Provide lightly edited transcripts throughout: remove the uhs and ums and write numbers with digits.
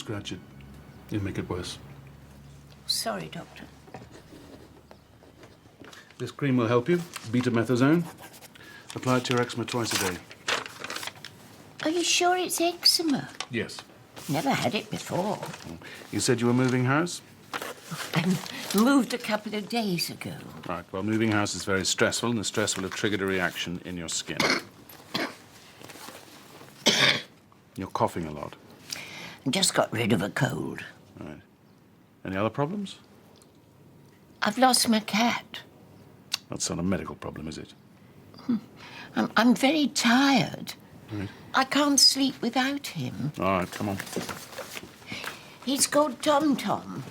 scratch it. You'll make it worse. Sorry, Doctor. This cream will help you. Betamethasone. Apply it to your eczema twice a day. Are you sure it's eczema? Yes. Never had it before. You said you were moving house? I moved a couple of days ago. Right, well, moving house is very stressful, and the stress will have triggered a reaction in your skin. You're coughing a lot. Just got rid of a cold. Right. Any other problems? I've lost my cat. That's not a medical problem, is it? I'm very tired. Right. I can't sleep without him. All right, come on. He's called Tom Tom.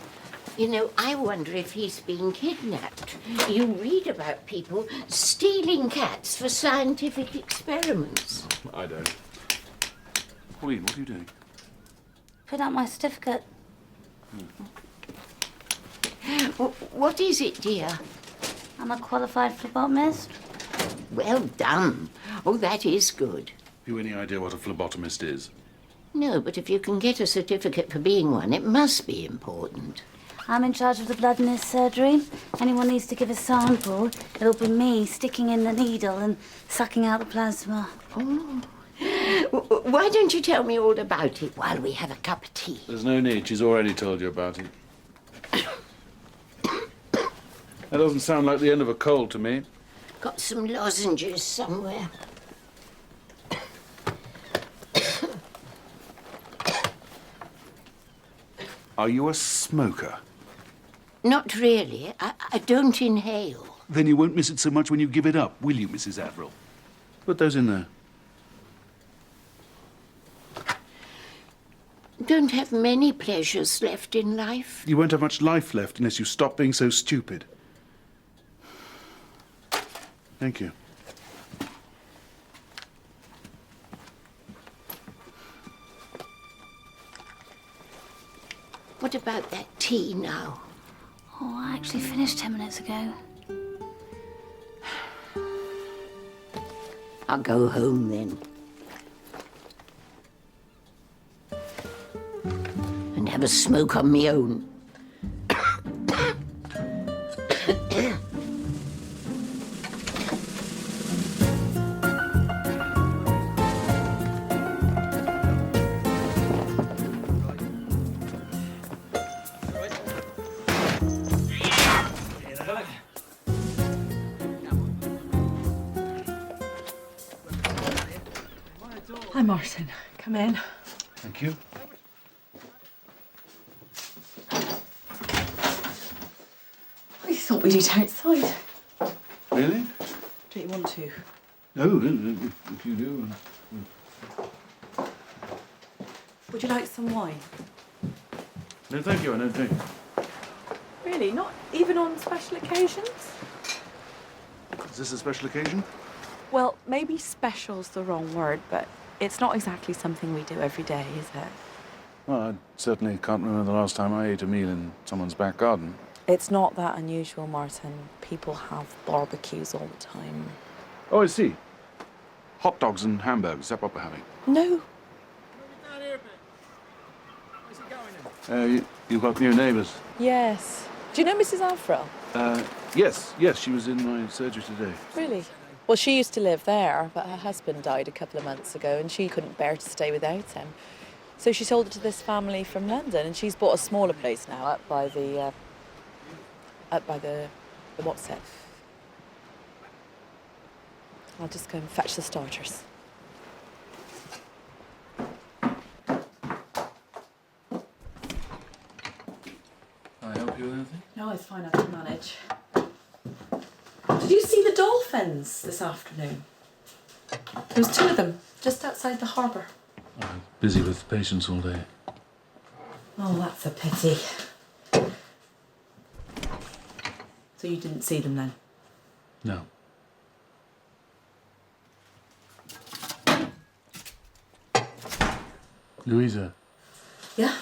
You know, I wonder if he's been kidnapped. You read about people stealing cats for scientific experiments. I don't. Pauline, what are you doing? Put out my certificate. What is it, dear? I'm a qualified phlebotomist. Well done. Oh, that is good. Have you any idea what a phlebotomist is? No, but if you can get a certificate for being one, it must be important. I'm in charge of the blood in this surgery. Anyone needs to give a sample, it'll be me sticking in the needle and sucking out the plasma. Oh. Why don't you tell me all about it while we have a cup of tea? There's no need. She's already told you about it. That doesn't sound like the end of a cold to me. Got some lozenges somewhere. Are you a smoker? Not really. I don't inhale. Then you won't miss it so much when you give it up, will you, Mrs. Averill? Put those in there. Don't have many pleasures left in life. You won't have much life left unless you stop being so stupid. Thank you. What about that tea now? Oh, I actually finished 10 minutes ago. I'll go home then. And have a smoke on my own. Hi, Martin. Come in. Thank you. We thought we'd eat outside. Really? Don't you want to? No, if you do. Would you like some wine? No, thank you, I don't drink. Really? Not even on special occasions? Is this a special occasion? Well, maybe special's the wrong word, but it's not exactly something we do every day, is it? Well, I certainly can't remember the last time I ate a meal in someone's back garden. It's not that unusual, Martin. People have barbecues all the time. Oh, I see. Hot dogs and hamburgers, is that what we're having? No. You've got new neighbours. Yes. Do you know Mrs. Averill? Yes, she was in my surgery today. Really? Well, she used to live there, but her husband died a couple of months ago and she couldn't bear to stay without him. So she sold it to this family from London and she's bought a smaller place now up by the what's it? I'll just go and fetch the starters. Can I help you with anything? No, it's fine, I can manage. Did you see the dolphins this afternoon? There was 2 of them, just outside the harbour. I'm busy with patients all day. Oh, that's a pity. So you didn't see them then? No. Louisa, Yeah?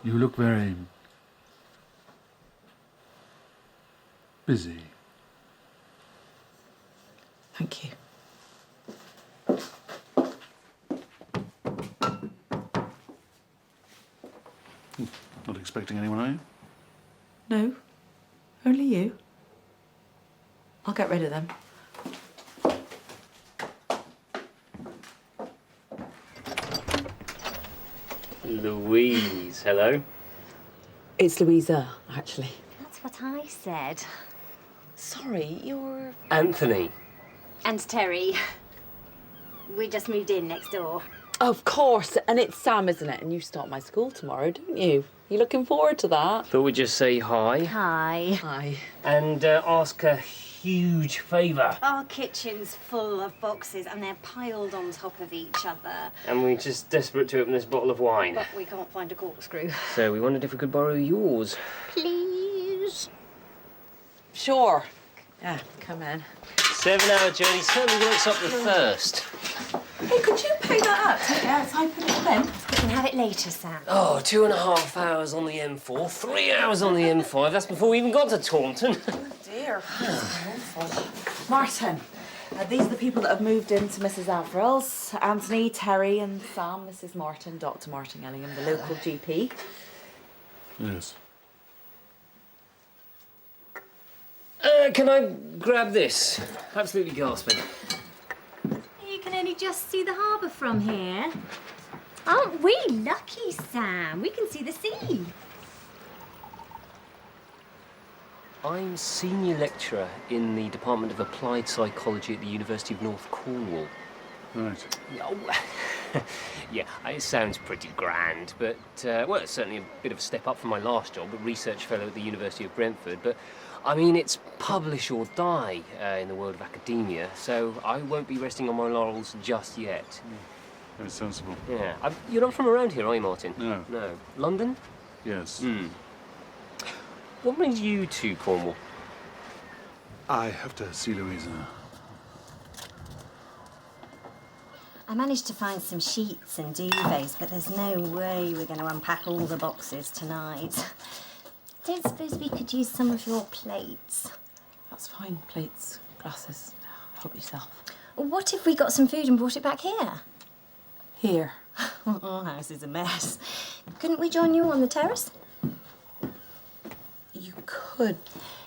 you look very busy. Thank you. expecting anyone, are you? No, only you. I'll get rid of them. Louise, hello. It's Louisa, actually. That's what I said. Sorry, you're... Anthony. And Terry. We just moved in next door. Of course, and it's Sam, isn't it? And you start my school tomorrow, don't you? You looking forward to that? Thought we'd just say hi Hi. Hi. and ask a huge favour. Our kitchen's full of boxes and they're piled on top of each other. And we're just desperate to open this bottle of wine. But we can't find a corkscrew. So we wondered if we could borrow yours. Please. Sure. Yeah, come in. 7-hour journey certainly works up the thirst. Hey, could you pay that up? Take it outside, put it in. We can have it later, Sam. Oh, 2.5 hours on the M4, 3 hours on the M5. That's before we even got to Taunton. Dear. Martin, these are the people that have moved into Mrs. Averill's. Anthony, Terry and Sam. This is Martin, Dr. Martin Ellingham, the local GP. Yes. Can I grab this? Absolutely gasping. You can only just see the harbour from here. Aren't we lucky, Sam? We can see the sea. I'm senior lecturer in the Department of Applied Psychology at the University of North Cornwall. Right. Oh, yeah, it sounds pretty grand, but, well, it's certainly a bit of a step up from my last job, a research fellow at the University of Brentford, but, I mean, it's publish or die in the world of academia, so I won't be resting on my laurels just yet. Very sensible. Yeah. You're not from around here, are you, Martin? No. No. London? Yes. What brings you to Cornwall? I have to see Louisa. I managed to find some sheets and duvets, but there's no way we're going to unpack all the boxes tonight. Don't suppose we could use some of your plates? That's fine. Plates, glasses. Help yourself. What if we got some food and brought it back here? Here. Our house is a mess. Couldn't we join you on the terrace? You could.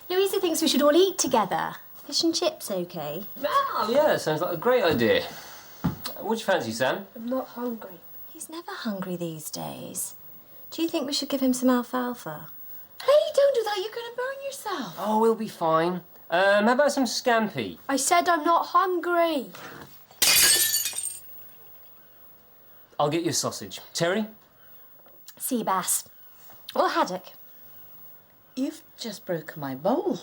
Louisa thinks we should all eat together. Fish and chips, okay? Oh, yeah, sounds like a great idea. What do you fancy, Sam? I'm not hungry. He's never hungry these days. Do you think we should give him some alfalfa? Hey, don't do that. You're going to burn yourself. Oh, we'll be fine. How about some scampi? I said I'm not hungry. I'll get you a sausage. Terry? Sea bass. Or haddock. You've just broken my bowl.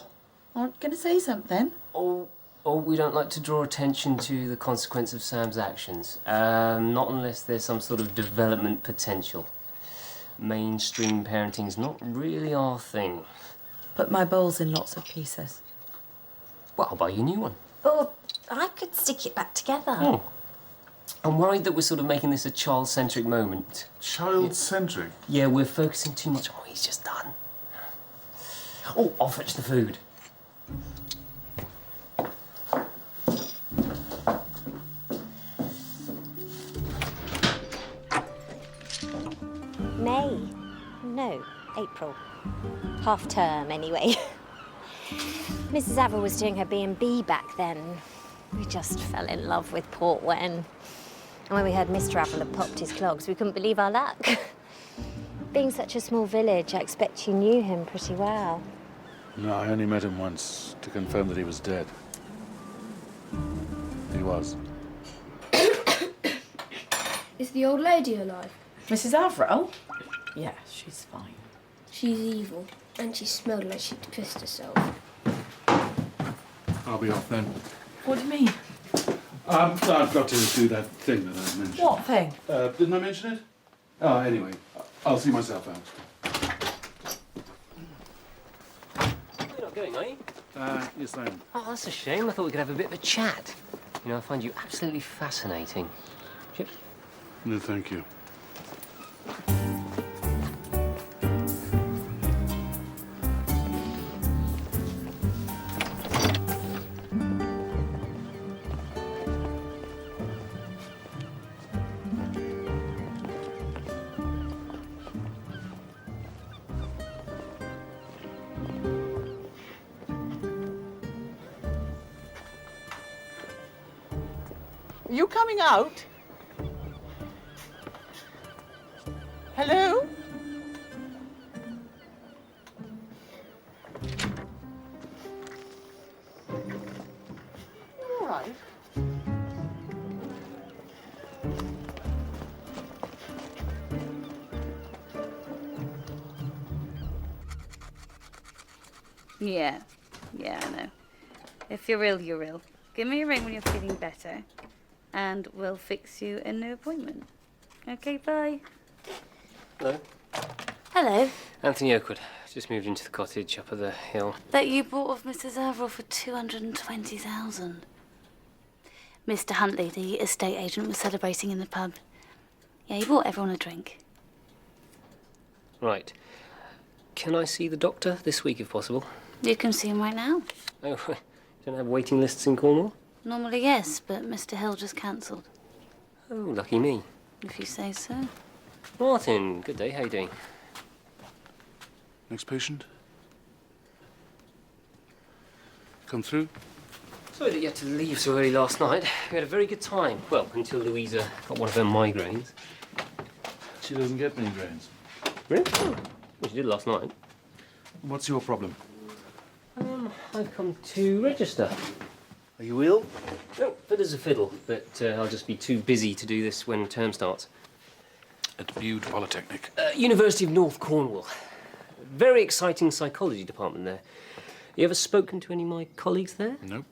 Aren't going to say something? Oh, we don't like to draw attention to the consequence of Sam's actions. Not unless there's some sort of development potential. Mainstream parenting's not really our thing. Put my bowl's in lots of pieces. Well, I'll buy you a new one. Or I could stick it back together. Oh. I'm worried that we're sort of making this a child-centric moment. Child-centric? Yeah, we're focusing too much on what he's just done. Oh, I'll fetch the food. May. No, April. Half term, anyway. Mrs. Averill was doing her B&B back then. We just fell in love with Port Wen. And when we heard Mr. Averill had popped his clogs, we couldn't believe our luck. Being such a small village, I expect you knew him pretty well. No, I only met him once to confirm that he was dead. He was. Is the old lady alive? Mrs. Averill? Yeah, she's fine. She's evil, and she smelled like she'd pissed herself. I'll be off then. What do you mean? I've got to do that thing that I mentioned. What thing? Didn't I mention it? Oh, anyway, I'll see myself out. You're not going, are you? Yes, I am. Oh, that's a shame. I thought we could have a bit of a chat. You know, I find you absolutely fascinating. Chips? No, thank you. you coming out? Hello? All right. Yeah, I know. If you're ill, you're ill. Give me a ring when you're feeling better, and we'll fix you a new appointment. Okay, bye. Hello. Hello. Anthony Oakwood. Just moved into the cottage up at the hill. That you bought off Mrs. Averill for 220,000. Mr. Huntley, the estate agent, was celebrating in the pub. Yeah, he bought everyone a drink. Right. Can I see the doctor this week if possible? You can see him right now. Oh, you don't have waiting lists in Cornwall? Normally, yes, but Mr. Hill just cancelled. Oh, lucky me. If you say so. Martin, good day. How you doing? Next patient. Come through. Sorry that you had to leave so early last night. We had a very good time. Well, until Louisa got one of her migraines. She doesn't get migraines. Really? Oh, well, she did last night. What's your problem? I've come to register. Are you ill? No, fit as a fiddle, but I'll just be too busy to do this when term starts. At Bude Polytechnic. University of North Cornwall. Very exciting psychology department there. You ever spoken to any of my colleagues there? Nope.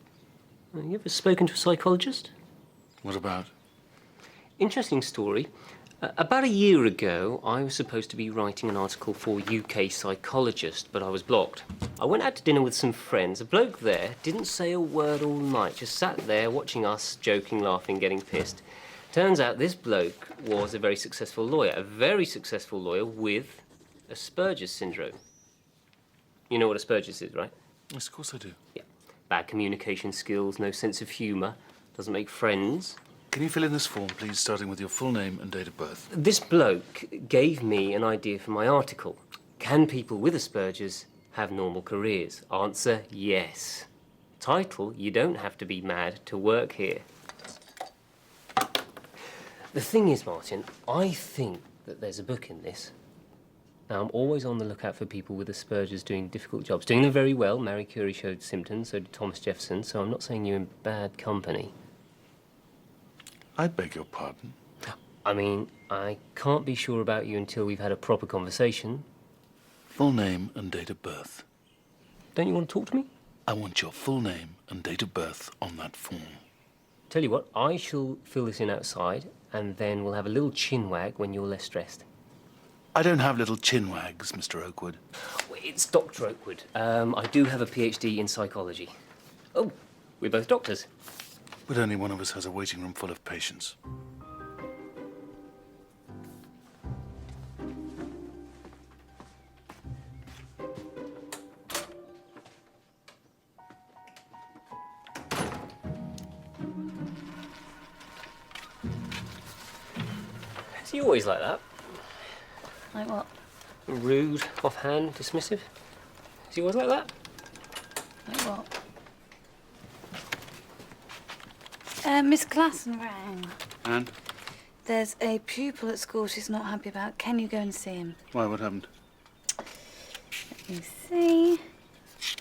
You ever spoken to a psychologist? What about? Interesting story. About a year ago, I was supposed to be writing an article for UK Psychologist, but I was blocked. I went out to dinner with some friends. A bloke there didn't say a word all night, just sat there watching us, joking, laughing, getting pissed. Turns out this bloke was a very successful lawyer with Asperger's syndrome. You know what Asperger's is, right? Yes, of course I do. Yeah. Bad communication skills, no sense of humour, doesn't make friends. Can you fill in this form, please, starting with your full name and date of birth? This bloke gave me an idea for my article. Can people with Asperger's have normal careers? Answer, yes. Title, you don't have to be mad to work here. The thing is, Martin, I think that there's a book in this. Now, I'm always on the lookout for people with Asperger's doing difficult jobs. Doing them very well. Marie Curie showed symptoms, so did Thomas Jefferson, so I'm not saying you're in bad company. I beg your pardon. I mean, I can't be sure about you until we've had a proper conversation. Full name and date of birth. Don't you want to talk to me? I want your full name and date of birth on that form. Tell you what, I shall fill this in outside, and then we'll have a little chin wag when you're less stressed. I don't have little chin wags, Mr. Oakwood. Well, it's Dr. Oakwood. I do have a PhD in psychology. Oh, we're both doctors. But only one of us has a waiting room full of patients. Is he always like that? Like what? Rude, offhand, dismissive? Is he always like that? Like what? Miss Classen rang. And? There's a pupil at school she's not happy about. Can you go and see him? Why, what happened? Let me see. She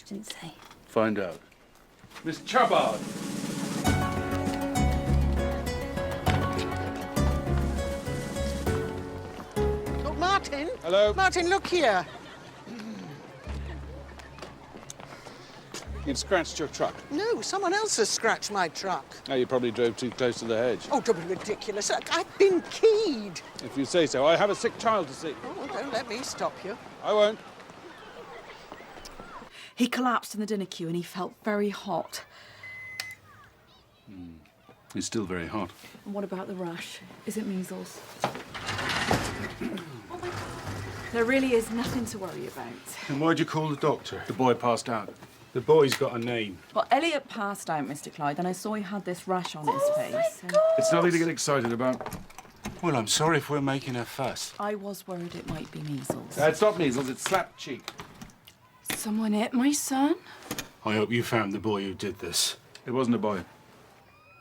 didn't say. Find out. Miss Chubbard! Look, Martin. Hello? Martin, look here. You've scratched your truck. No, someone else has scratched my truck. Oh, you probably drove too close to the hedge. Oh, don't be ridiculous. I've been keyed. If you say so. I have a sick child to see. Oh, don't let me stop you. I won't. He collapsed in the dinner queue and he felt very hot. He's still very hot. And what about the rash? Is it measles? There really is nothing to worry about. And why'd you call the doctor? The boy passed out. The boy's got a name. Well, Elliot passed out, Mr. Clyde, and I saw he had this rash on his face. and It's nothing to get excited about. Well, I'm sorry if we're making a fuss. I was worried it might be measles. It's not measles, it's slapped cheek. Someone hit my son? I hope you found the boy who did this. It wasn't a boy.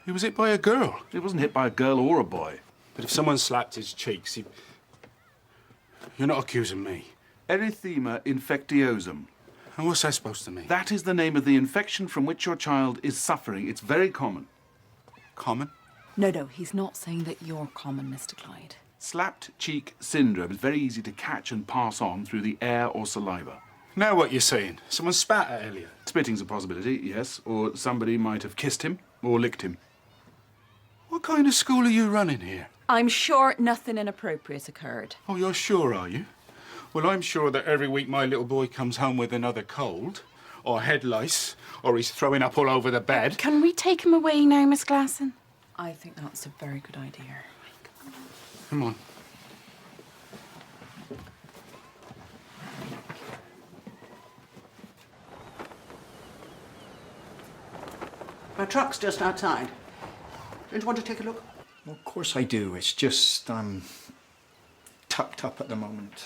He was hit by a girl. He wasn't hit by a girl or a boy. But if someone slapped his cheeks, he... You're not accusing me. Erythema infectiosum. And what's that supposed to mean? That is the name of the infection from which your child is suffering. It's very common. Common? No, he's not saying that you're common, Mr. Clyde. Slapped cheek syndrome is very easy to catch and pass on through the air or saliva. Now what you're saying? Someone spat at Elliot. Spitting's a possibility, yes. Or somebody might have kissed him or licked him. What kind of school are you running here? I'm sure nothing inappropriate occurred. Oh, you're sure, are you? Well, I'm sure that every week my little boy comes home with another cold, or head lice, or he's throwing up all over the bed. Can we take him away now, Miss Glasson? I think that's a very good idea. Come on. My truck's just outside. Don't you want to take a look? Well, of course I do. It's just I'm tucked up at the moment.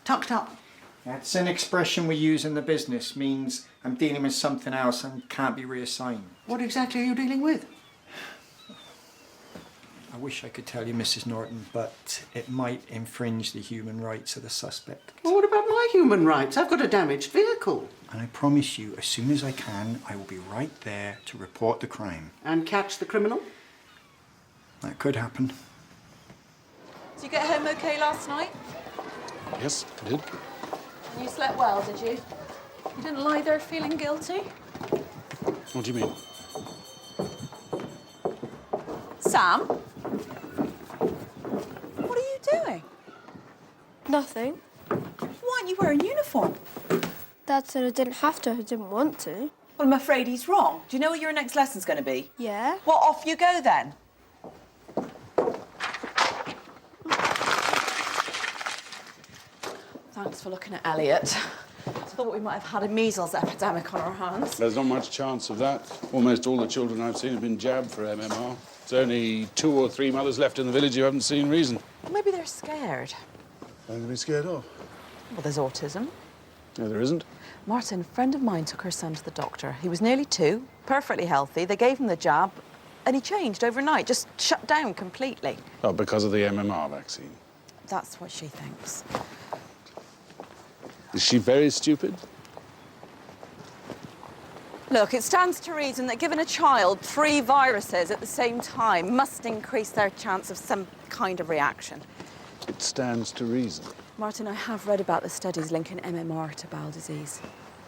Tucked up? That's an expression we use in the business. Means I'm dealing with something else and can't be reassigned. What exactly are you dealing with? I wish I could tell you, Mrs. Norton, but it might infringe the human rights of the suspect. Well, what about my human rights? I've got a damaged vehicle. And I promise you, as soon as I can, I will be right there to report the crime. And catch the criminal? That could happen. Did you get home okay last night? Yes, I did. And you slept well, did you? You didn't lie there feeling guilty? What do you mean? Sam? What are you doing? Nothing. Why aren't you wearing uniform? Dad said I didn't have to if I didn't want to. Well, I'm afraid he's wrong. Do you know what your next lesson's going to be? Yeah? Well, off you go then. Thanks for looking at Elliot. I thought we might have had a measles epidemic on our hands. There's not much chance of that. Almost all the children I've seen have been jabbed for MMR. There's only 2 or 3 mothers left in the village who haven't seen reason. Well, maybe they're scared. What to be scared of? Well, there's autism. No, there isn't. Martin, a friend of mine took her son to the doctor. He was nearly 2, perfectly healthy. They gave him the jab, and he changed overnight, just shut down completely. Oh, because of the MMR vaccine. That's what she thinks. Is she very stupid? Look, it stands to reason that giving a child 3 viruses at the same time must increase their chance of some kind of reaction. It stands to reason. Martin, I have read about the studies linking MMR to bowel disease.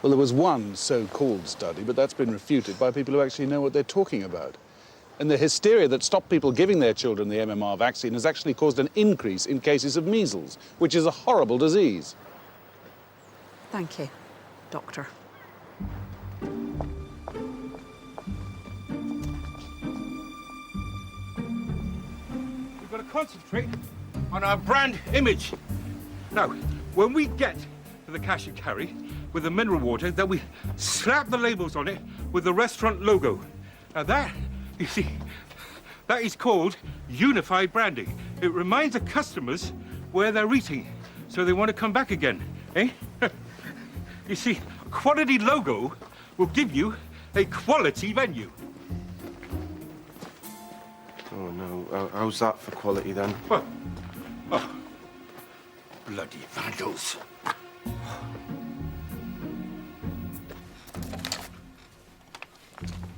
Well, there was one so-called study, but that's been refuted by people who actually know what they're talking about. And the hysteria that stopped people giving their children the MMR vaccine has actually caused an increase in cases of measles, which is a horrible disease. Thank you, Doctor. We've got to concentrate on our brand image. Now, when we get to the cash and carry with the mineral water, then we slap the labels on it with the restaurant logo. Now that, you see, that is called unified branding. It reminds the customers where they're eating, so they want to come back again, eh? You see, a quality logo will give you a quality venue. Oh, no. How's that for quality, then? Well, oh, bloody vandals.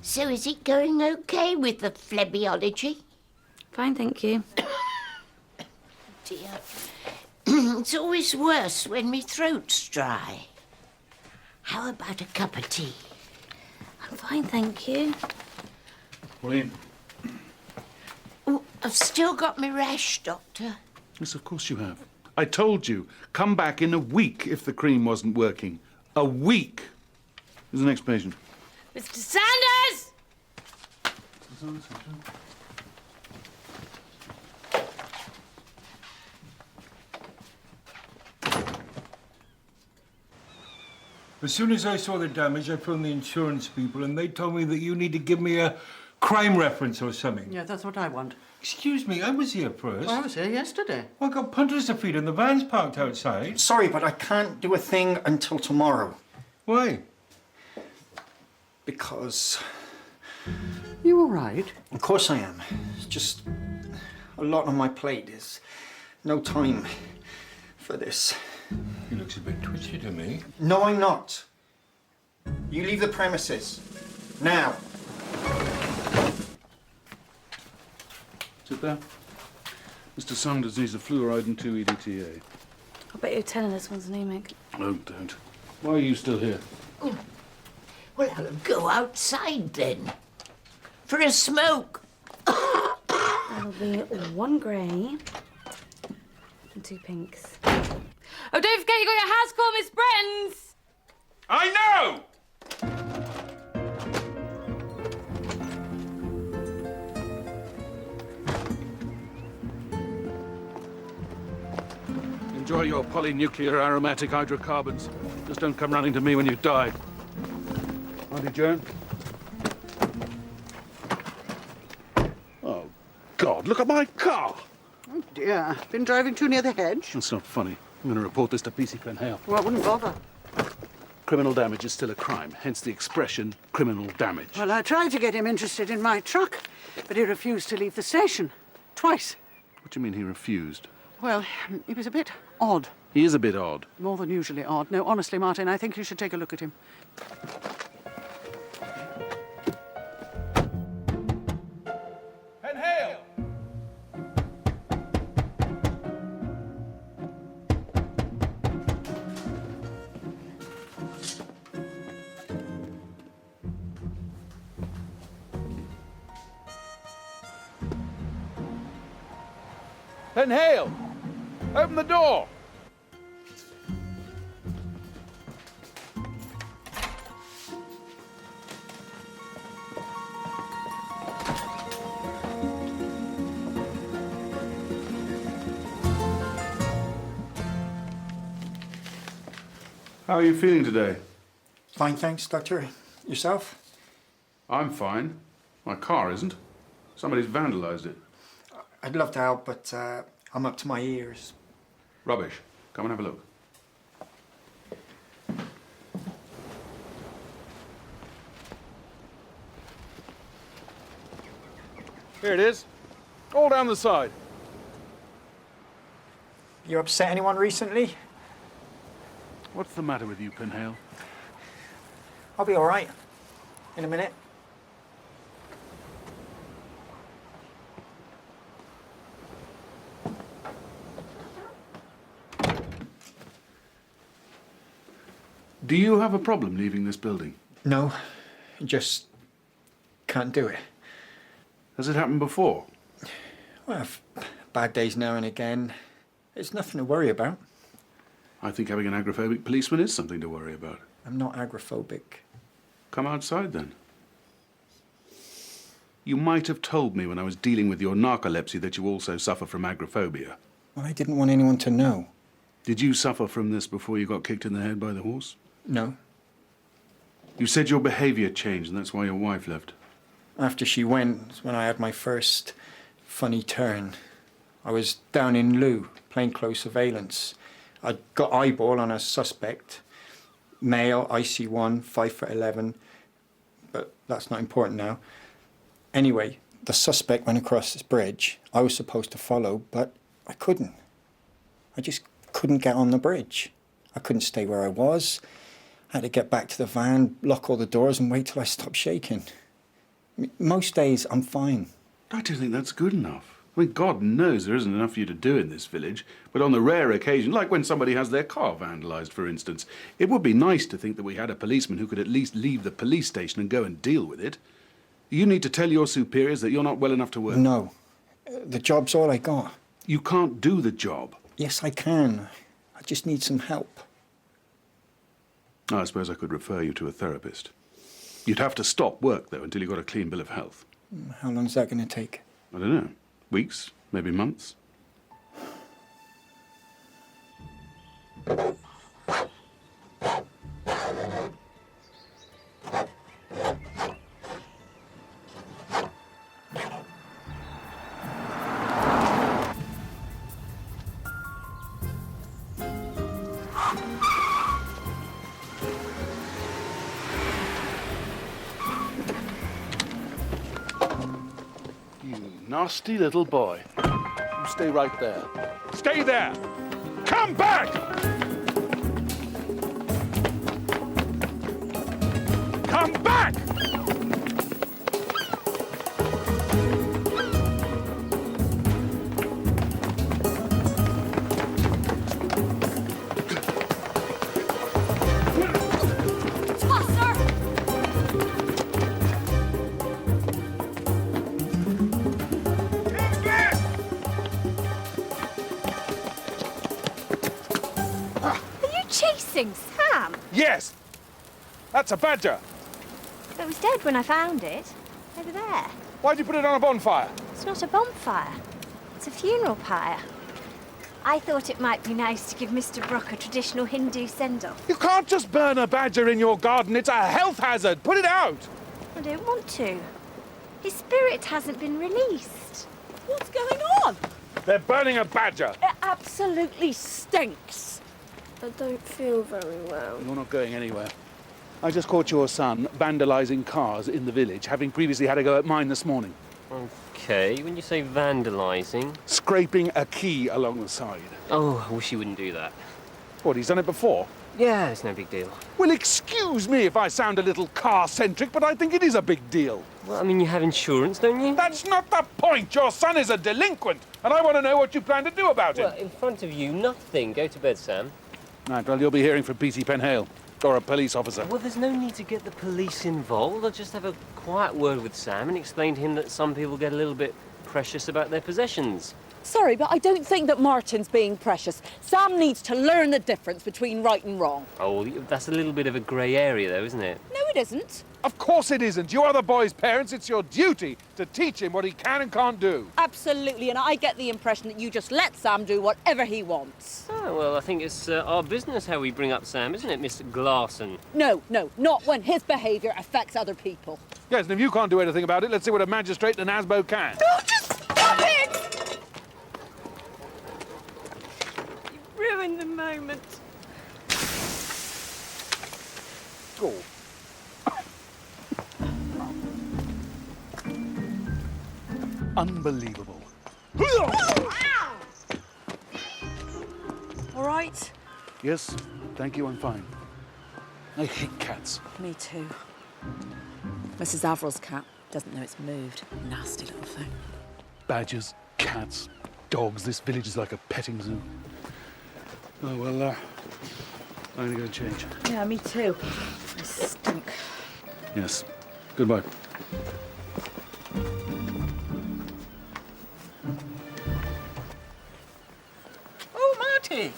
So is it going okay with the phlebiology? Fine, thank you. Dear. It's always worse when my throat's dry. How about a cup of tea? I'm fine, thank you. Pauline. Oh, I've still got my rash, Doctor. Yes, of course you have. I told you, come back in a week if the cream wasn't working. A week. Who's the next patient? Mr. Sanders! As soon as I saw the damage, I phoned the insurance people, and they told me that you need to give me a crime reference or something. Yeah, that's what I want. Excuse me, I was here first. Well, I was here yesterday. I got punters to feed and the van's parked outside. Sorry, but I can't do a thing until tomorrow. Why? Because You all right? Of course I am. It's just a lot on my plate. There's no time for this. He looks a bit twitchy to me. No, I'm not. You leave the premises. Now. Sit there. Mr. Saunders needs a fluoride and 2 EDTA. I bet you're telling us one's anemic. No, don't. Why are you still here? Well, I'll go outside then. For a smoke. That'll be 1 grey and 2 pinks. Oh, don't forget you got your house call, Miss Bretton's! I know! Enjoy your polynuclear aromatic hydrocarbons. Just don't come running to me when you die. Auntie Joan? Oh, God, look at my car! Oh, dear. Been driving too near the hedge? That's not funny. I'm going to report this to PC Penhale. Well, I wouldn't bother. Criminal damage is still a crime, hence the expression criminal damage. Well, I tried to get him interested in my truck, but he refused to leave the station. Twice. What do you mean he refused? Well, he was a bit odd. He is a bit odd. More than usually odd. No, honestly, Martin, I think you should take a look at him. Penhale! Penhale! Open the door! How are you feeling today? Fine, thanks, Doctor. Yourself? I'm fine. My car isn't. Somebody's vandalized it. I'd love to help, but I'm up to my ears. Rubbish. Come and have a look. Here it is. All down the side. You upset anyone recently? What's the matter with you, Penhale? I'll be all right in a minute. Do you have a problem leaving this building? No, just can't do it. Has it happened before? Well, I've bad days now and again. It's nothing to worry about. I think having an agoraphobic policeman is something to worry about. I'm not agoraphobic. Come outside then. You might have told me when I was dealing with your narcolepsy that you also suffer from agoraphobia. Well, I didn't want anyone to know. Did you suffer from this before you got kicked in the head by the horse? No. You said your behaviour changed and that's why your wife left. After she went, was when I had my first funny turn. I was down in Lou, plainclothes surveillance. I got eyeball on a suspect, male, IC1, 5'11", but that's not important now. Anyway, the suspect went across this bridge. I was supposed to follow, but I couldn't. I just couldn't get on the bridge. I couldn't stay where I was. I had to get back to the van, lock all the doors and wait till I stopped shaking. I mean, most days I'm fine. I don't think that's good enough. I mean, God knows there isn't enough for you to do in this village, but on the rare occasion, like when somebody has their car vandalised, for instance, it would be nice to think that we had a policeman who could at least leave the police station and go and deal with it. You need to tell your superiors that you're not well enough to work. No. The job's all I got. You can't do the job. Yes, I can. I just need some help. I suppose I could refer you to a therapist. You'd have to stop work, though, until you got a clean bill of health. How long's that going to take? I don't know. Weeks, maybe months. Nasty little boy. You stay right there. Stay there! Come back! Come back! Are you chasing Sam? Yes! That's a badger. It was dead when I found it. Over there. Why'd you put it on a bonfire? It's not a bonfire. It's a funeral pyre. I thought it might be nice to give Mr. Brook a traditional Hindu send-off. You can't just burn a badger in your garden. It's a health hazard. Put it out. I don't want to. His spirit hasn't been released. What's going on? They're burning a badger. It absolutely stinks. I don't feel very well. You're not going anywhere. I just caught your son vandalising cars in the village, having previously had a go at mine this morning. Okay, when you say vandalising... Scraping a key along the side. Oh, I wish he wouldn't do that. What, he's done it before? Yeah, it's no big deal. Well, excuse me if I sound a little car-centric, but I think it is a big deal. Well, I mean, you have insurance, don't you? That's not the point. Your son is a delinquent, and I want to know what you plan to do about Well, it. in front of you, nothing. Go to bed, Sam. Right, well, you'll be hearing from P.C. Penhale, or a police officer. Well, there's no need to get the police involved. I'll just have a quiet word with Sam and explain to him that some people get a little bit precious about their possessions. Sorry, but I don't think that Martin's being precious. Sam needs to learn the difference between right and wrong. Oh, that's a little bit of a grey area, though, isn't it? No, it isn't. Of course it isn't. You are the boy's parents. It's your duty to teach him what he can and can't do. Absolutely, and I get the impression that you just let Sam do whatever he wants. Oh, well, I think it's our business how we bring up Sam, isn't it, Mr. Glarson? No, not when his behaviour affects other people. Yes, and if you can't do anything about it, let's see what a magistrate and an ASBO can. No, just stop it! You ruined the moment. Oh. Unbelievable. All right? Yes, thank you, I'm fine. I hate cats. Me too. Mrs. Averill's cat doesn't know it's moved. Nasty little thing. Badgers, cats, dogs. This village is like a petting zoo. Oh, well, I'm going to go and change. Yeah, me too. I stink. Yes. Goodbye. Oh, Marty!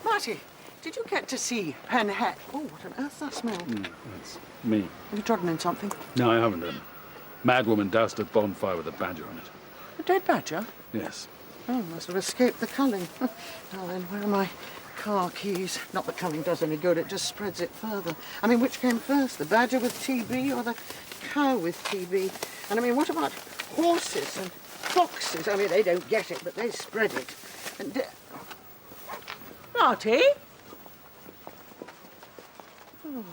Marty, did you get to see Penhale? Oh, what on earth's that smell? That's me. Have you trodden in something? No, I haven't done. Madwoman doused a bonfire with a badger on it. A dead badger? Yes. Oh, must have escaped the culling. Now then, where are my car keys? Not that culling does any good, it just spreads it further. I mean, which came first, the badger with TB or the cow with TB? And I mean, what about horses and foxes? I mean, they don't get it, but they spread it. And Marty? Oh.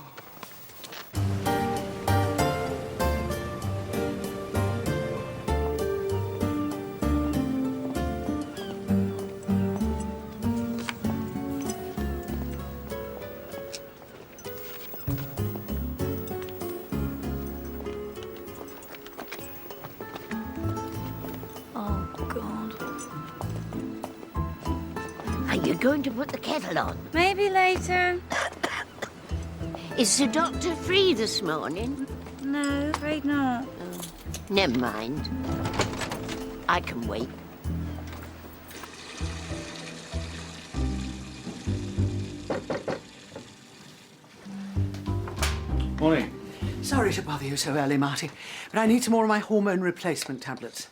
Are you going to put the kettle on? Maybe later. Is the doctor free this morning? No, afraid not. Oh, never mind. I can wait. Morning. Sorry to bother you so early, Marty, but I need some more of my hormone replacement tablets.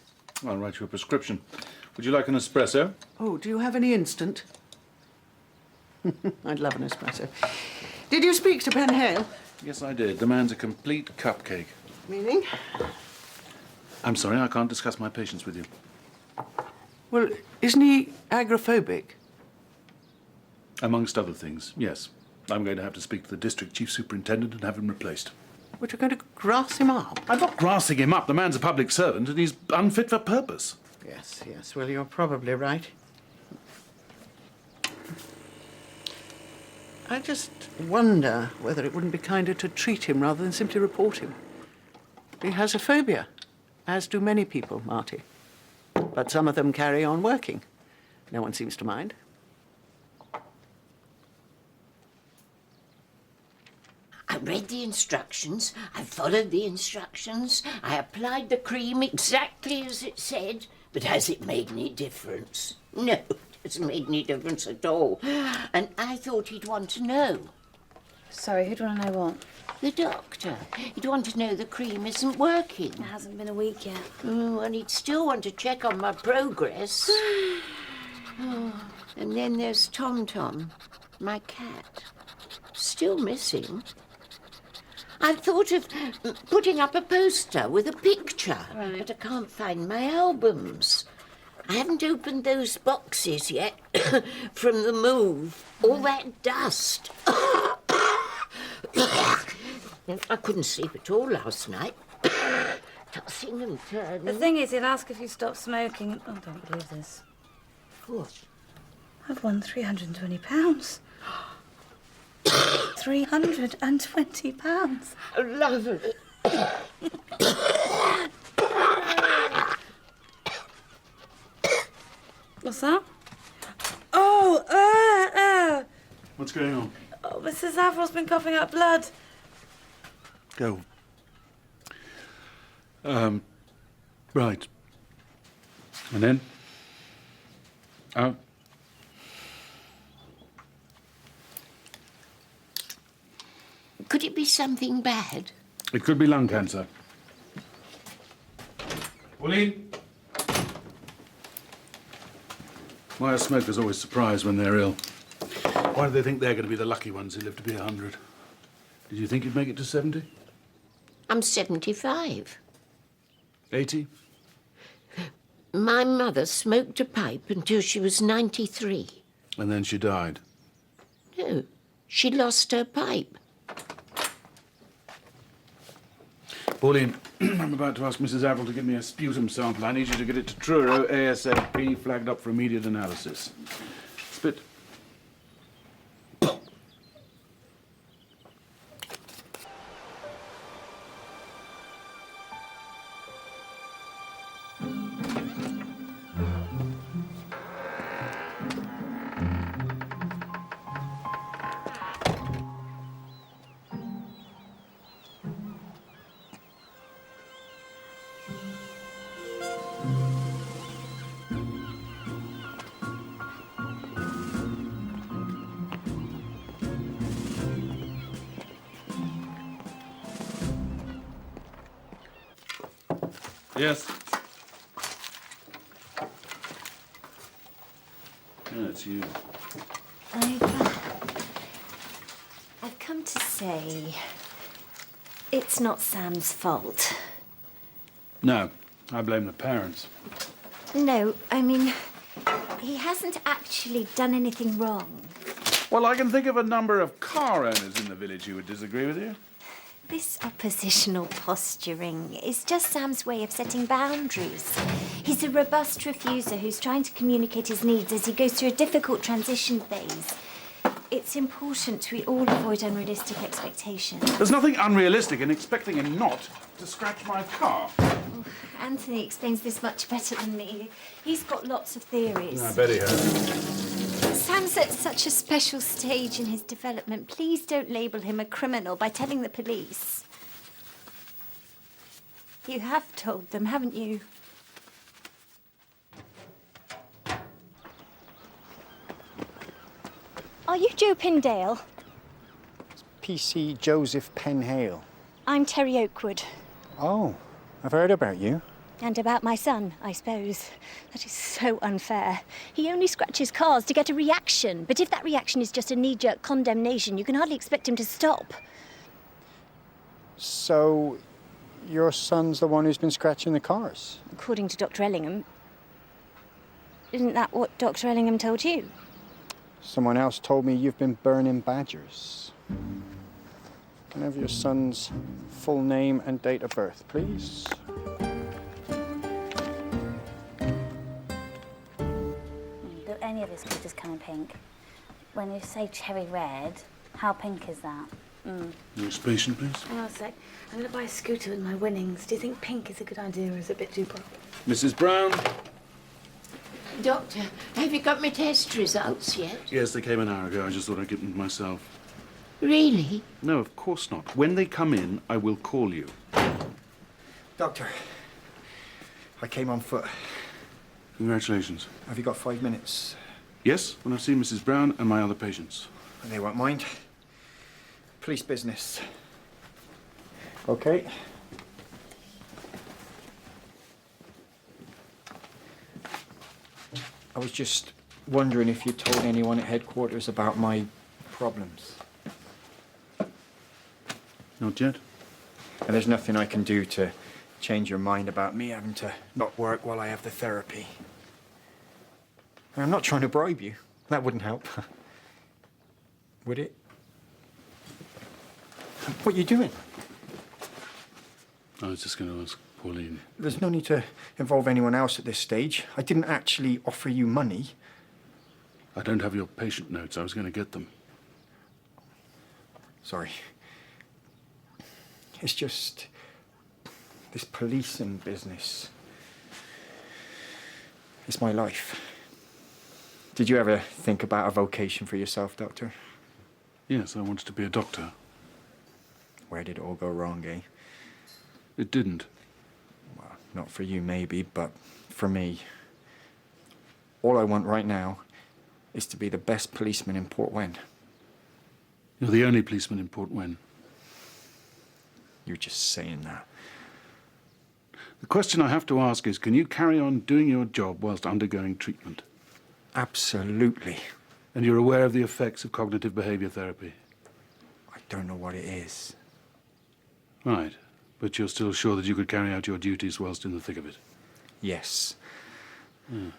I'll write you a prescription. Would you like an espresso? Oh, do you have any instant? I'd love an espresso. Did you speak to Penhale? Yes, I did. The man's a complete cupcake. Meaning? I'm sorry, I can't discuss my patients with you. Well, isn't he agoraphobic? Amongst other things, yes. I'm going to have to speak to the district chief superintendent and have him replaced. What, you're going to grass him up? I'm not grassing him up. The man's a public servant and he's unfit for purpose. Yes, yes. Well, you're probably right. I just wonder whether it wouldn't be kinder to treat him rather than simply report him. He has a phobia, as do many people, Marty. But some of them carry on working. No one seems to mind. I read the instructions, I followed the instructions, I applied the cream exactly as it said, but has it made any difference? No, it hasn't made any difference at all. And I thought he'd want to know. Sorry, who'd want to know what? The doctor. He'd want to know the cream isn't working. It hasn't been a week yet. Oh, and he'd still want to check on my progress. Oh, and then there's Tom Tom, my cat. Still missing. I've thought of putting up a poster with a picture, but I can't find my albums. I haven't opened those boxes yet from the move. All that dust. I couldn't sleep at all last night. Tossing and turning. The thing is, he'll ask if you stop smoking. Oh, don't believe this. What? I've won £320. £320. Oh, lovely. What's that? Oh, What's going on? Oh, Mrs. Averill's been coughing up blood. Go. Right. And then? Oh. Could it be something bad? It could be lung cancer. Pauline? Why are smokers always surprised when they're ill? Why do they think they're going to be the lucky ones who live to be 100? Did you think you'd make it to 70? I'm 75. 80? My mother smoked a pipe until she was 93. And then she died. No, she lost her pipe. Pauline, I'm about to ask Mrs. Averill to give me a sputum sample. I need you to get it to Truro ASAP, flagged up for immediate analysis. Spit. Yes. Yeah, it's you. I've come to say it's not Sam's fault. No, I blame the parents. No, I mean, he hasn't actually done anything wrong. Well, I can think of a number of car owners in the village who would disagree with you. This oppositional posturing is just Sam's way of setting boundaries. He's a robust refuser who's trying to communicate his needs as he goes through a difficult transition phase. It's important we all avoid unrealistic expectations. There's nothing unrealistic in expecting him not to scratch my car. Anthony explains this much better than me. He's got lots of theories. I bet he has. Sam's at such a special stage in his development. Please don't label him a criminal by telling the police. You have told them, haven't you? Are you Joe Pindale? PC Joseph Penhale. I'm Terry Oakwood. Oh, I've heard about you. And about my son, I suppose. That is so unfair. He only scratches cars to get a reaction. But if that reaction is just a knee-jerk condemnation, you can hardly expect him to stop. So, your son's the one who's been scratching the cars? According to Dr. Ellingham. Isn't that what Dr. Ellingham told you? Someone else told me you've been burning badgers. Can I have your son's full name and date of birth, please? Do any of this colours come in pink? When you say cherry red, how pink is that? Next patient, please. Hang on a sec. I'm going to buy a scooter with my winnings. Do you think pink is a good idea or is it a bit too bright? Mrs. Brown? Doctor, have you got my test results yet? Yes, they came an hour ago. I just thought I'd get them myself. Really? No, of course not. When they come in, I will call you. Doctor, I came on foot. Congratulations. Have you got 5 minutes? Yes, when I've seen Mrs. Brown and my other patients. They won't mind. Police business. Okay. I was just wondering if you told anyone at headquarters about my problems. Not yet. And there's nothing I can do to change your mind about me having to not work while I have the therapy. And I'm not trying to bribe you. That wouldn't help. Would it? What are you doing? I was just going to ask Pauline. There's no need to involve anyone else at this stage. I didn't actually offer you money. I don't have your patient notes. I was going to get them. Sorry. It's just this policing business. It's my life. Did you ever think about a vocation for yourself, Doctor? Yes, I wanted to be a doctor. Where did it all go wrong, eh? It didn't. Well, not for you, maybe, but for me. All I want right now is to be the best policeman in Port Wen. You're the only policeman in Port Wen. You're just saying that. The question I have to ask is, can you carry on doing your job whilst undergoing treatment? Absolutely. And you're aware of the effects of cognitive behaviour therapy? I don't know what it is. Right. But you're still sure that you could carry out your duties whilst in the thick of it? Yes. Yeah.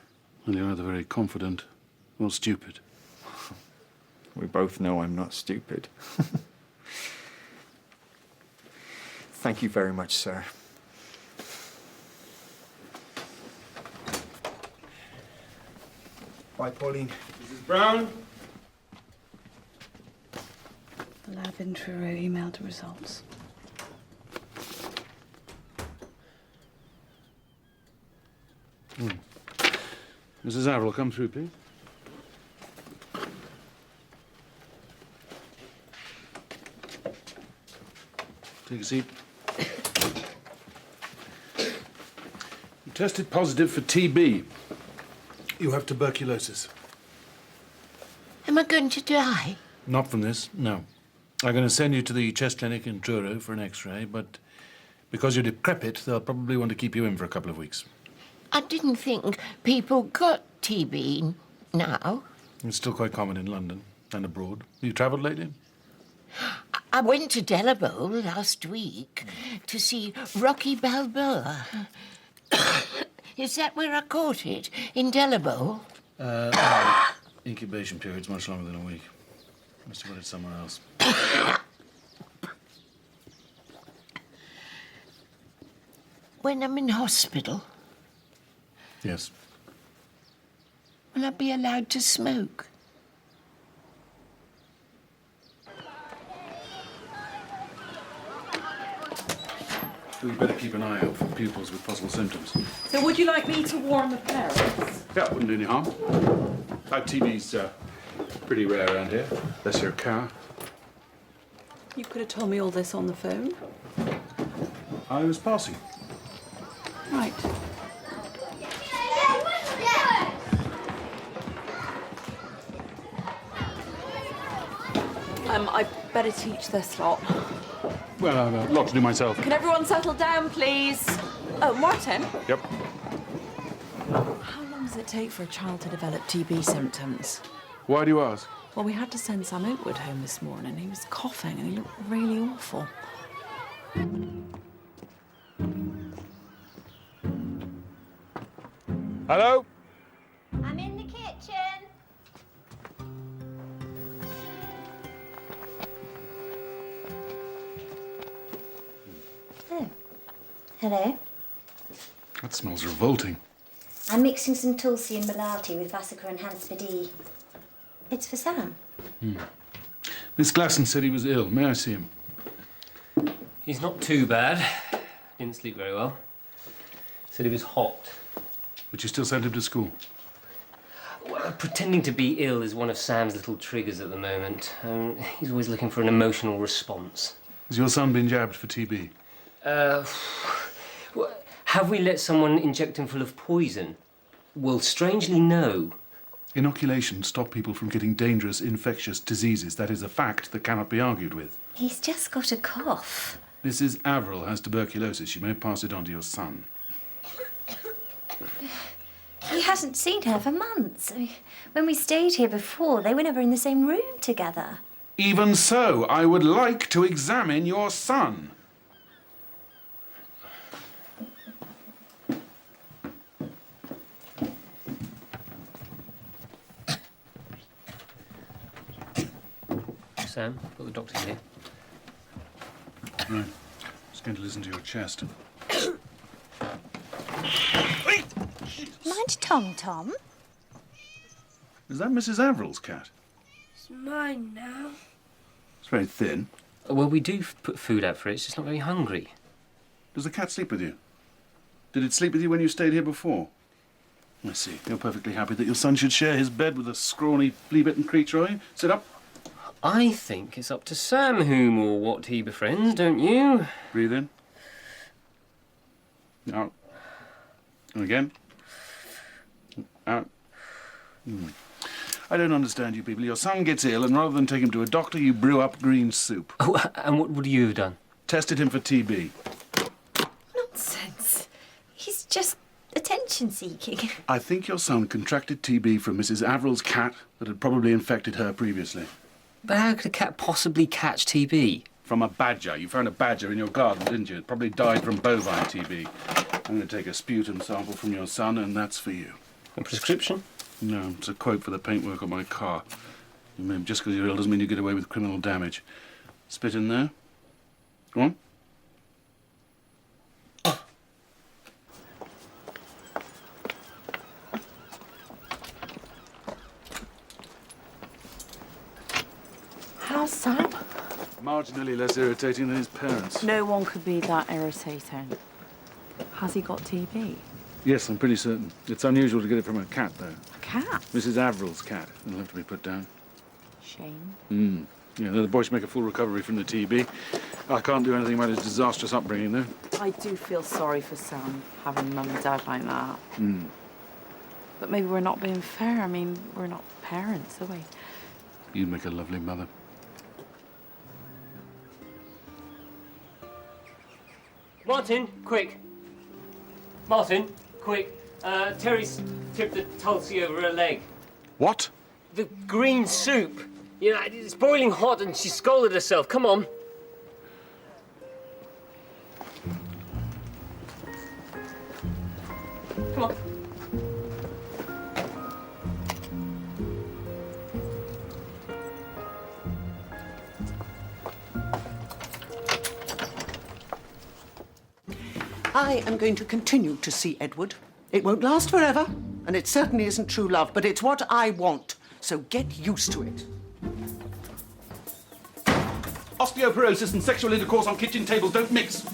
Well, you're either very confident or stupid. We both know I'm not stupid. Thank you very much, sir. Bye, Pauline. Mrs. Brown? The lab intro emailed results. Mrs. Averill, come through, please. Take a seat. You tested positive for TB. You have tuberculosis. Am I going to die? Not from this, no. I'm going to send you to the chest clinic in Truro for an X-ray, but because you're decrepit, they'll probably want to keep you in for a couple of weeks. I didn't think people got TB now. It's still quite common in London and abroad. You travelled lately? I went to Delabole last week to see Rocky Balboa. Is that where I caught it? In Delabole? No. Incubation period's much longer than a week. Must have got it somewhere else. When I'm in hospital, Yes. will I be allowed to smoke? We'd better keep an eye out for pupils with possible symptoms. So would you like me to warn the parents? Yeah, wouldn't do any harm. TB's pretty rare around here. Unless you're a cow. You could have told me all this on the phone. I was passing. Right. I'd better teach this lot. Well, I've a lot to do myself. Can everyone settle down, please? Oh, Martin. Yep. How long does it take for a child to develop TB symptoms? Why do you ask? Well, we had to send Sam Oakwood home this morning. He was coughing and he looked really awful. Hello? I'm in the kitchen. Hello. That smells revolting. I'm mixing some tulsi and malati with Vassika and Hanspadi. It's for Sam. Miss Glasson said he was ill. May I see him? He's not too bad. Didn't sleep very well. Said he was hot. But you still sent him to school? Well, pretending to be ill is one of Sam's little triggers at the moment. He's always looking for an emotional response. Has your son been jabbed for TB? Have we let someone inject him full of poison? Well, strangely, no. Inoculation stops people from getting dangerous infectious diseases. That is a fact that cannot be argued with. He's just got a cough. Mrs. Averill has tuberculosis. You may pass it on to your son. He hasn't seen her for months. When we stayed here before, they were never in the same room together. Even so, I would like to examine your son. Sam, got the doctor here. Right. Just going to listen to your chest. Mind Tom Tom? Is that Mrs. Averill's cat? It's mine now. It's very thin. Well, we do put food out for it. It's just not very hungry. Does the cat sleep with you? Did it sleep with you when you stayed here before? I see. You're perfectly happy that your son should share his bed with a scrawny, flea-bitten creature, are you? Sit up. I think it's up to Sam whom or what he befriends, don't you? Breathe in. Out. And again. Out. I don't understand you people. Your son gets ill, and rather than take him to a doctor, you brew up green soup. Oh, and what would you have done? Tested him for TB. Nonsense. He's just attention-seeking. I think your son contracted TB from Mrs. Averill's cat that had probably infected her previously. But how could a cat possibly catch TB? From a badger. You found a badger in your garden, didn't you? It probably died from bovine TB. I'm going to take a sputum sample from your son, and that's for you. A prescription? No, it's a quote for the paintwork on my car. Just because you're ill doesn't mean you get away with criminal damage. Spit in there. Go on. How's Sam? Marginally less irritating than his parents. No one could be that irritating. Has he got TB? Yes, I'm pretty certain. It's unusual to get it from a cat, though. A cat? Mrs. Averill's cat. It'll have to be put down. Shame. Yeah, the boy should make a full recovery from the TB. I can't do anything about his disastrous upbringing, though. I do feel sorry for Sam having mum and dad like that. But maybe we're not being fair. I mean, we're not parents, are we? You'd make a lovely mother. Martin, quick. Martin, quick. Terry's tipped the tulsi over her leg. What? The green soup. You know, it's boiling hot and she scalded herself. Come on. Come on. I am going to continue to see Edward. It won't last forever, and it certainly isn't true love, but it's what I want. So get used to it. Osteoporosis and sexual intercourse on kitchen tables don't mix.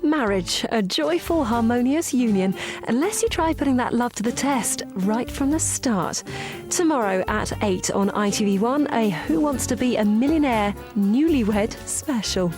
Marriage, a joyful, harmonious union, unless you try putting that love to the test right from the start. Tomorrow at 8 on ITV1, a Who Wants to Be a Millionaire newlywed special.